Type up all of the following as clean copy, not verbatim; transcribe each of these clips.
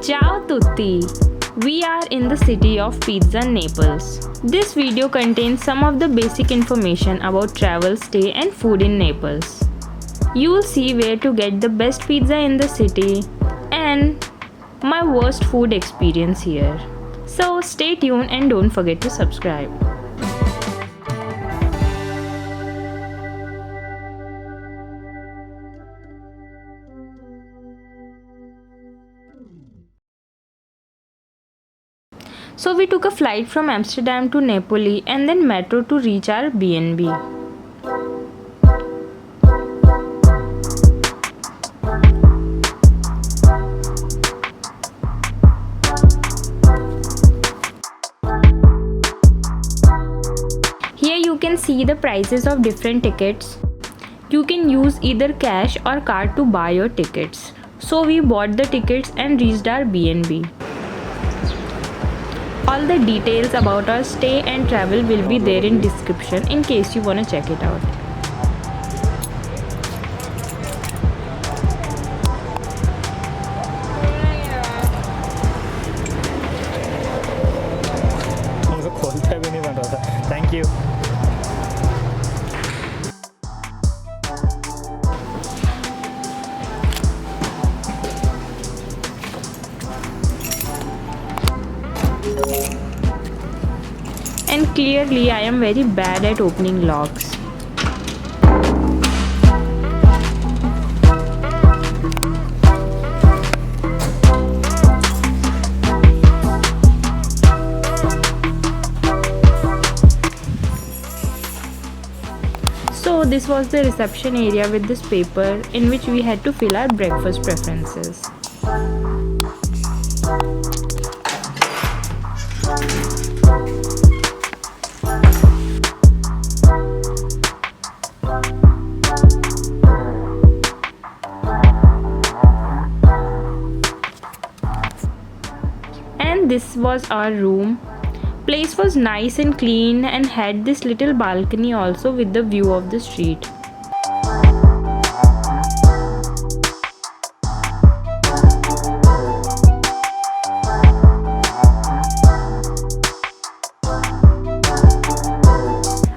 Ciao tutti! We are in the city of Pizza, Naples. This video contains some of the basic information about travel, stay and food in Naples. You will see where to get the best pizza in the city and my worst food experience here. So stay tuned and don't forget to subscribe. So we took a flight from Amsterdam to Napoli and then metro to reach our B&B. Here you can see the prices of different tickets. You can use either cash or card to buy your tickets. So we bought the tickets and reached our B&B. All the details about our stay and travel will be there in description in case you wanna check it out. Thank you. And clearly I am very bad at opening locks. So this was the reception area with this paper in which we had to fill our breakfast preferences. And this was our room. Place was nice and clean and had this little balcony also with the view of the street.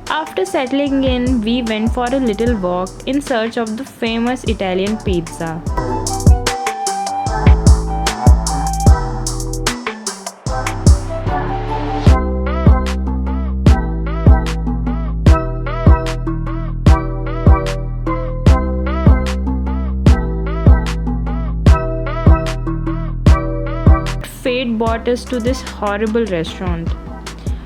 After settling in, we went for a little walk in search of the famous Italian pizza. Fate brought us to this horrible restaurant.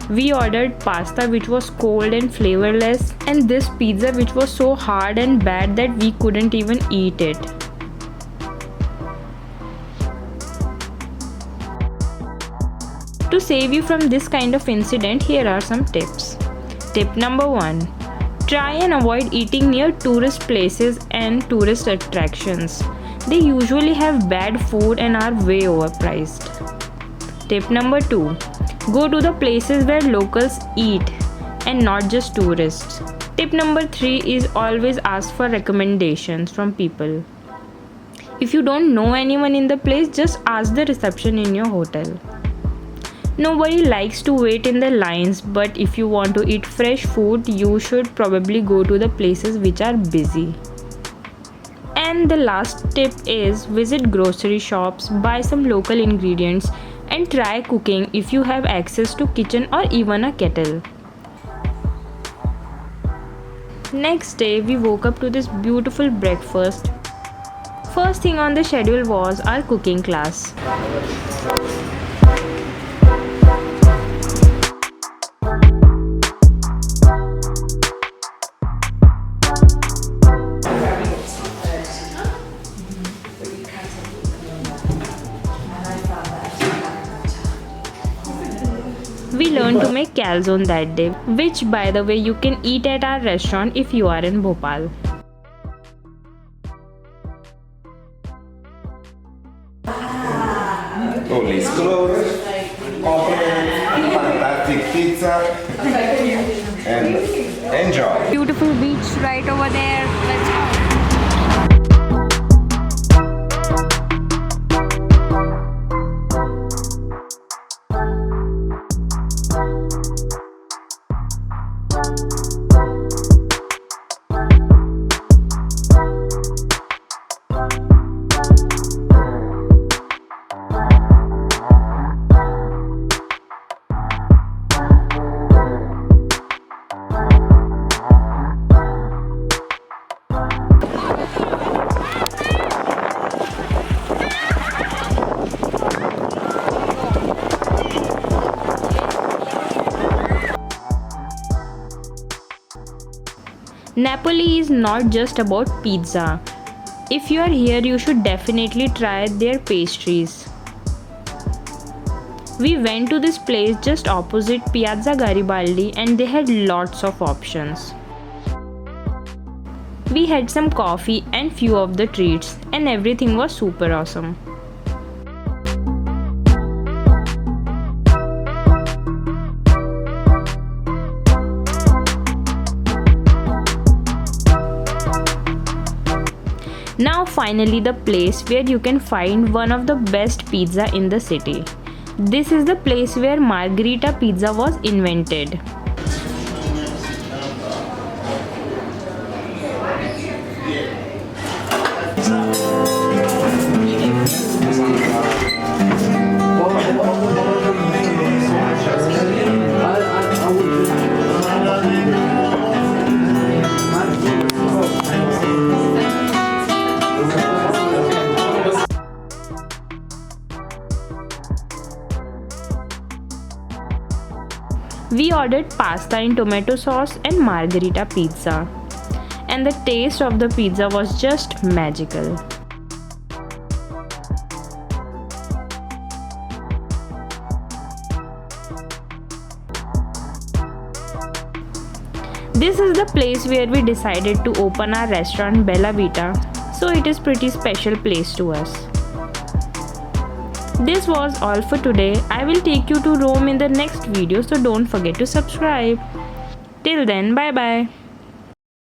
We ordered pasta which was cold and flavorless, and this pizza which was so hard and bad that we couldn't even eat it. To save you from this kind of incident, here are some tips. Tip number 1. Try and avoid eating near tourist places and tourist attractions. They usually have bad food and are way overpriced. Tip number 2. Go to the places where locals eat and not just tourists. Tip number 3 is always ask for recommendations from people. If you don't know anyone in the place, just ask the reception in your hotel. Nobody likes to wait in the lines, but if you want to eat fresh food, you should probably go to the places which are busy. And the last tip is visit grocery shops, buy some local ingredients and try cooking if you have access to kitchen or even a kettle. Next day we woke up to this beautiful breakfast. First thing on the schedule was our cooking class. We learned to make calzone that day, which by the way you can eat at our restaurant if you are in Bhopal. Holy color, fantastic pizza, and enjoy. Beautiful beach right over there. Let's go. Napoli is not just about pizza. If you are here, you should definitely try their pastries. We went to this place just opposite Piazza Garibaldi and they had lots of options. We had some coffee and few of the treats and everything was super awesome. Now finally the place where you can find one of the best pizza in the city. This is the place where Margherita pizza was invented. We ordered pasta in tomato sauce and Margherita pizza, and the taste of the pizza was just magical. This is the place where we decided to open our restaurant Bella Vita, so it is pretty special place to us. This was all for today. I will take you to Rome in the next video, so don't forget to subscribe. Till then, bye bye.